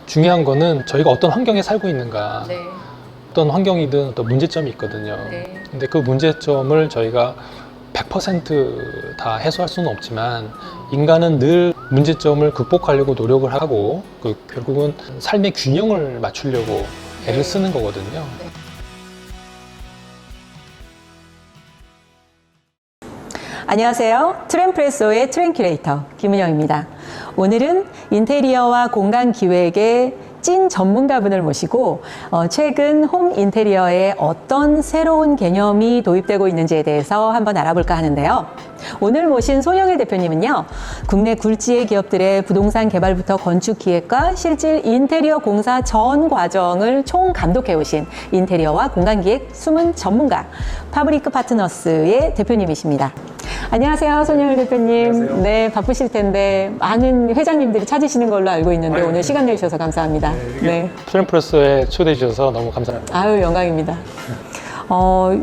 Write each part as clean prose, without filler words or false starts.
중요한 거는 저희가 어떤 환경에 살고 있는가, 네. 어떤 환경이든 어떤 문제점이 있거든요. 네. 근데 그 문제점을 저희가 100% 다 해소할 수는 없지만 인간은 늘 문제점을 극복하려고 노력을 하고 결국은 삶의 균형을 맞추려고 애를 쓰는 거거든요. 네. 안녕하세요. 트렌프레소의 트렌큐레이터 김은영입니다. 오늘은 인테리어와 공간 기획의 찐 전문가분을 모시고 최근 홈 인테리어에 어떤 새로운 개념이 도입되고 있는지에 대해서 한번 알아볼까 하는데요. 오늘 모신 손영일 대표님은요, 국내 굴지의 기업들의 부동산 개발부터 건축 기획과 실질 인테리어 공사 전 과정을 총 감독해 오신 인테리어와 공간 기획 숨은 전문가 파브리크 파트너스의 대표님이십니다. 안녕하세요, 손영일 대표님. 안녕하세요. 네, 바쁘실 텐데 많은 회장님들이 찾으시는 걸로 알고 있는데 오늘 시간 내주셔서 감사합니다. 네. 트렌프레소에 초대해 주셔서 너무 감사합니다. 아유, 영광입니다.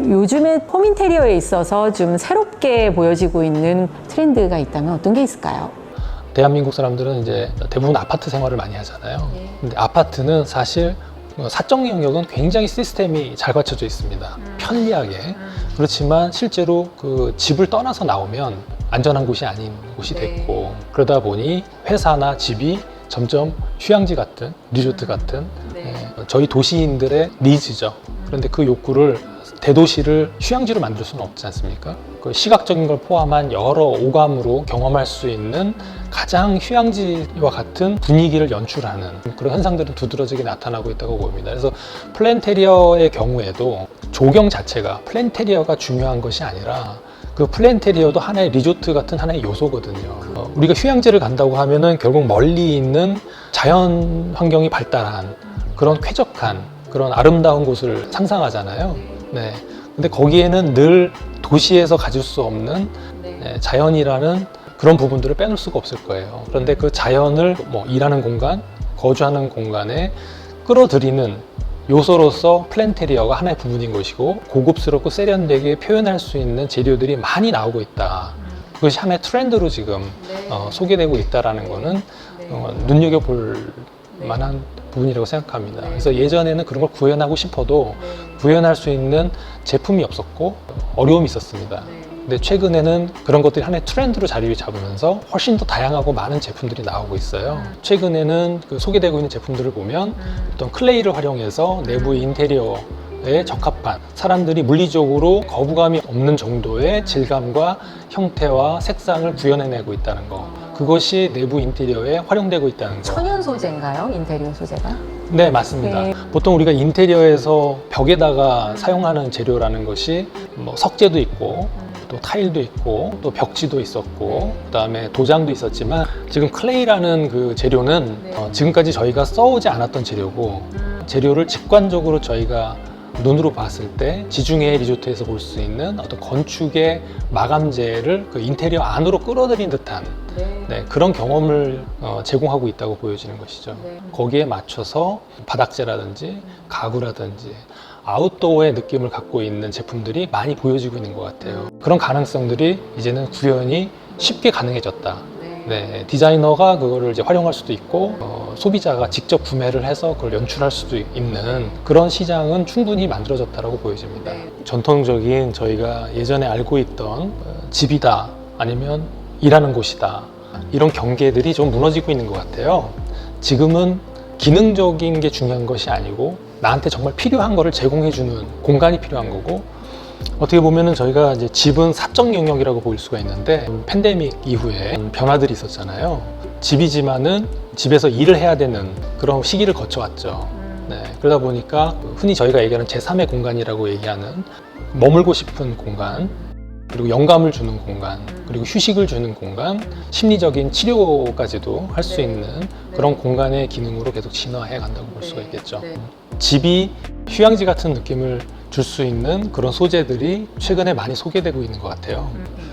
요즘에 홈 인테리어에 있어서 좀 새롭게 보여지고 있는 트렌드가 있다면 어떤 게 있을까요? 대한민국 사람들은 이제 대부분 아파트 생활을 많이 하잖아요. 근데 아파트는 사실 사적 영역은 굉장히 시스템이 잘 갖춰져 있습니다. 편리하게. 그렇지만 실제로 그 집을 떠나서 나오면 안전한 곳이 아닌 곳이 됐고, 그러다 보니 회사나 집이 점점 휴양지 같은, 리조트 같은 저희 도시인들의 니즈죠. 그런데 그 욕구를 대도시를 휴양지로 만들 수는 없지 않습니까? 그 시각적인 걸 포함한 여러 오감으로 경험할 수 있는 가장 휴양지와 같은 분위기를 연출하는 그런 현상들은 두드러지게 나타나고 있다고 봅니다. 그래서 플랜테리어의 경우에도 조경 자체가 플랜테리어가 중요한 것이 아니라 그 플랜테리어도 하나의 리조트 같은 하나의 요소거든요. 우리가 휴양지를 간다고 하면은 결국 멀리 있는 자연 환경이 발달한 그런 쾌적한 그런 아름다운 곳을 상상하잖아요. 네. 근데 거기에는 늘 도시에서 가질 수 없는 자연이라는 그런 부분들을 빼놓을 수가 없을 거예요. 그런데 그 자연을 일하는 공간, 거주하는 공간에 끌어들이는 요소로서 플랜테리어가 하나의 부분인 것이고, 고급스럽고 세련되게 표현할 수 있는 재료들이 많이 나오고 있다. 그것이 하나의 트렌드로 지금 소개되고 있다는 거는 눈여겨볼 만한 부분이라고 생각합니다. 그래서 예전에는 그런 걸 구현하고 싶어도 구현할 수 있는 제품이 없었고 어려움이 있었습니다. 근데 최근에는 그런 것들이 하나의 트렌드로 자리를 잡으면서 훨씬 더 다양하고 많은 제품들이 나오고 있어요. 최근에는 그 소개되고 있는 제품들을 보면 어떤 클레이를 활용해서 내부의 인테리어에 적합한, 사람들이 물리적으로 거부감이 없는 정도의 질감과 형태와 색상을 구현해내고 있다는 거, 그것이 내부 인테리어에 활용되고 있다는 거. 천연 소재인가요? 인테리어 소재가? 네, 맞습니다. 네. 보통 우리가 인테리어에서 벽에다가 사용하는 재료라는 것이 석재도 있고 또 타일도 있고 또 벽지도 있었고 그다음에 도장도 있었지만, 지금 클레이라는 그 재료는 지금까지 저희가 써오지 않았던 재료고, 재료를 직관적으로 저희가 눈으로 봤을 때 지중해 리조트에서 볼 수 있는 어떤 건축의 마감재를 그 인테리어 안으로 끌어들인 듯한 그런 경험을 제공하고 있다고 보여지는 것이죠. 거기에 맞춰서 바닥재라든지 가구라든지 아웃도어의 느낌을 갖고 있는 제품들이 많이 보여지고 있는 것 같아요. 그런 가능성들이 이제는 구현이 쉽게 가능해졌다. 디자이너가 그거를 이제 활용할 수도 있고 소비자가 직접 구매를 해서 그걸 연출할 수도 있는 그런 시장은 충분히 만들어졌다고 보여집니다. 전통적인 저희가 예전에 알고 있던 집이다 아니면 일하는 곳이다, 이런 경계들이 좀 무너지고 있는 것 같아요. 지금은 기능적인 게 중요한 것이 아니고 나한테 정말 필요한 거를 제공해주는 공간이 필요한 거고, 어떻게 보면은 저희가 이제 집은 사적 영역이라고 보일 수가 있는데, 팬데믹 이후에 변화들이 있었잖아요. 집이지만은 집에서 일을 해야 되는 그런 시기를 거쳐왔죠. 그러다 보니까 흔히 저희가 얘기하는 제3의 공간이라고 얘기하는 머물고 싶은 공간, 그리고 영감을 주는 공간, 그리고 휴식을 주는 공간, 심리적인 치료까지도 할 수 있는 그런 공간의 기능으로 계속 진화해 간다고 볼 수가 있겠죠. 집이 휴양지 같은 느낌을 줄 수 있는 그런 소재들이 최근에 많이 소개되고 있는 것 같아요.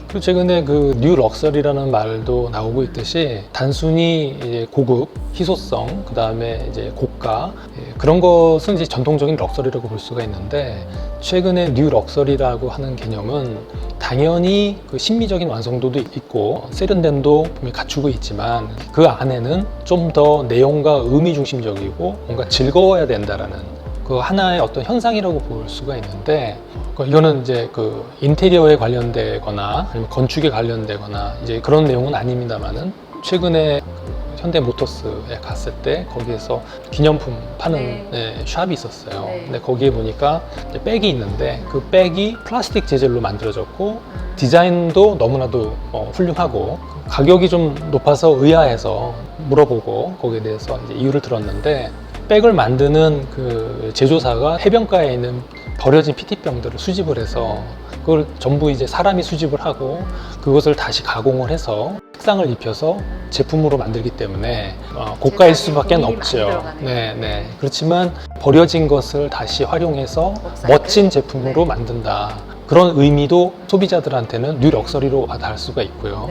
그리고 최근에 그 뉴 럭셔리라는 말도 나오고 있듯이 단순히 이제 고급, 희소성, 그 다음에 이제 고가 그런 것은 이제 전통적인 럭셔리라고 볼 수가 있는데 최근에 뉴 럭셔리라고 하는 개념은 당연히 그 심미적인 완성도도 있고 세련됨도 분명히 갖추고 있지만 그 안에는 좀 더 내용과 의미 중심적이고 뭔가 즐거워야 된다라는 그 하나의 어떤 현상이라고 볼 수가 있는데 이거는 이제 그 인테리어에 관련되거나 아니면 건축에 관련되거나 이제 그런 내용은 아닙니다만은 최근에 그 현대모터스에 갔을 때 거기에서 기념품 파는 샵이 있었어요. 근데 거기에 보니까 이제 백이 있는데 그 백이 플라스틱 재질로 만들어졌고 디자인도 너무나도 훌륭하고 가격이 좀 높아서 의아해서 물어보고 거기에 대해서 이제 이유를 들었는데 백을 만드는 그 제조사가 해변가에 있는 버려진 PET병들을 수집을 해서 그걸 전부 이제 사람이 수집을 하고 그것을 다시 가공을 해서 색상을 입혀서 제품으로 만들기 때문에 고가일 수밖에 없죠. 네. 그렇지만 버려진 것을 다시 활용해서 멋진 제품으로 만든다. 그런 의미도 소비자들한테는 뉴 럭셔리로 와닿을 수가 있고요.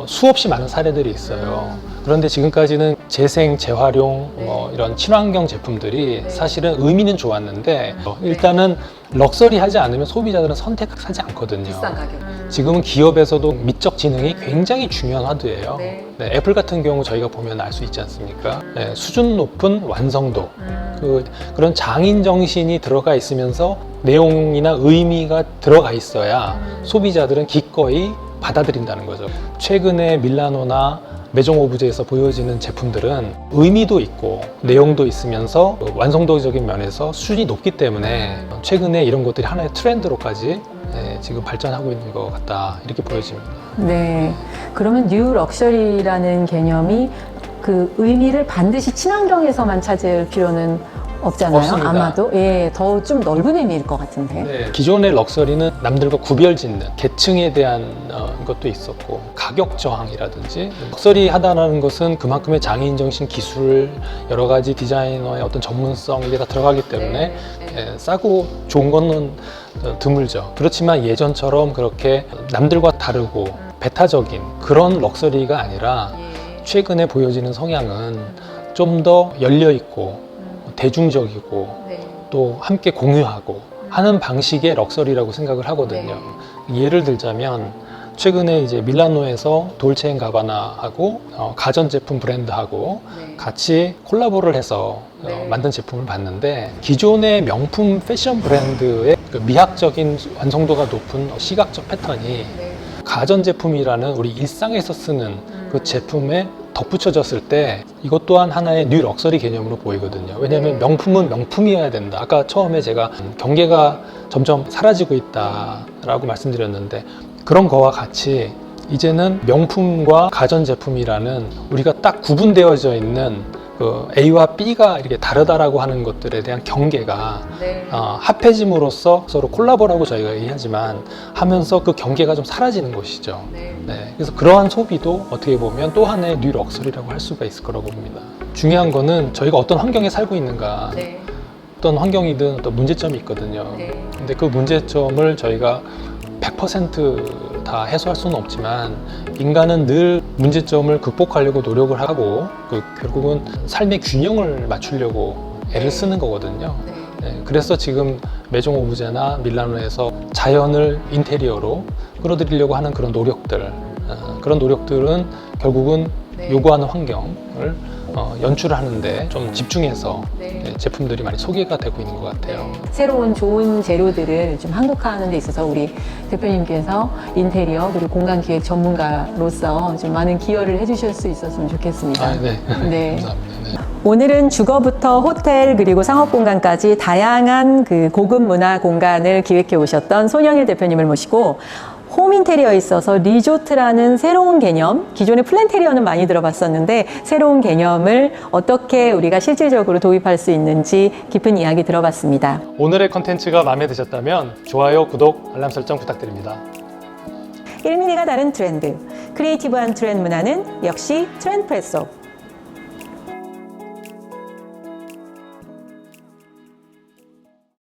수없이 많은 사례들이 있어요. 그런데 지금까지는 재생, 재활용, 이런 친환경 제품들이 사실은 의미는 좋았는데 일단은 럭셔리하지 않으면 소비자들은 선택하지 않거든요. 비싼 가격. 지금은 기업에서도 미적 지능이 굉장히 중요한 화두예요. 네. 애플 같은 경우 저희가 보면 알 수 있지 않습니까? 수준 높은 완성도, 그런 장인 정신이 들어가 있으면서 내용이나 의미가 들어가 있어야 소비자들은 기꺼이 받아들인다는 거죠. 최근에 밀라노나 메종 오브제에서 보여지는 제품들은 의미도 있고 내용도 있으면서 완성도적인 면에서 수준이 높기 때문에 최근에 이런 것들이 하나의 트렌드로까지 지금 발전하고 있는 것 같다 이렇게 보여집니다. 네. 그러면 뉴 럭셔리라는 개념이 그 의미를 반드시 친환경에서만 찾을 필요는 없잖아요. 없습니다. 아마도 더 좀 넓은 의미일 것 같은데. 기존의 럭셔리는 남들과 구별짓는 계층에 대한 것도 있었고 가격 저항이라든지 럭셔리 하다라는 것은 그만큼의 장인 정신 기술 여러 가지 디자이너의 어떤 전문성 이게 다 들어가기 때문에 싸고 좋은 거는 드물죠. 그렇지만 예전처럼 그렇게 남들과 다르고 배타적인 그런 럭셔리가 아니라 최근에 보여지는 성향은 좀 더 열려있고 대중적이고 또 함께 공유하고 하는 방식의 럭셔리라고 생각을 하거든요. 예를 들자면 최근에 이제 밀라노에서 돌체앤가바나하고 가전제품 브랜드하고 같이 콜라보를 해서 만든 제품을 봤는데 기존의 명품 패션 브랜드의 그 미학적인 완성도가 높은 시각적 패턴이 가전제품이라는 우리 일상에서 쓰는 그 제품에 덧붙여졌을 때 이것 또한 하나의 뉴 럭셔리 개념으로 보이거든요. 왜냐하면 명품은 명품이어야 된다. 아까 처음에 제가 경계가 점점 사라지고 있다라고 말씀드렸는데 그런 거와 같이 이제는 명품과 가전제품이라는 우리가 딱 구분되어져 있는 그 A와 B가 이렇게 다르다라고 하는 것들에 대한 경계가 합해짐으로써 서로 콜라보라고 저희가 얘기하지만 하면서 그 경계가 좀 사라지는 것이죠. 그래서 그러한 소비도 어떻게 보면 또 하나의 뉴 럭셔리라고 할 수가 있을 거라고 봅니다. 중요한 거는 저희가 어떤 환경에 살고 있는가, 어떤 환경이든 어떤 문제점이 있거든요. 근데 그 문제점을 저희가 100% 다 해소할 수는 없지만 인간은 늘 문제점을 극복하려고 노력을 하고 결국은 삶의 균형을 맞추려고 애를 쓰는 거거든요. 그래서 지금 메종 오브제나 밀라노에서 자연을 인테리어로 끌어들이려고 하는 그런 노력들, 그런 노력들은 결국은 요구하는 환경을 연출하는데 좀 집중해서 제품들이 많이 소개가 되고 있는 것 같아요. 새로운 좋은 재료들을 좀 한국화하는 데 있어서 우리 대표님께서 인테리어 그리고 공간기획 전문가로서 좀 많은 기여를 해주실 수 있었으면 좋겠습니다. 네. 감사합니다. 오늘은 주거부터 호텔 그리고 상업공간까지 다양한 그 고급 문화 공간을 기획해 오셨던 손영일 대표님을 모시고 홈 인테리어에 있어서 리조트라는 새로운 개념, 기존의 플랜테리어는 많이 들어봤었는데 새로운 개념을 어떻게 우리가 실질적으로 도입할 수 있는지 깊은 이야기 들어봤습니다. 오늘의 컨텐츠가 마음에 드셨다면 좋아요, 구독, 알람 설정 부탁드립니다. 1mm가 다른 트렌드, 크리에이티브한 트렌드 문화는 역시 트렌드프레소.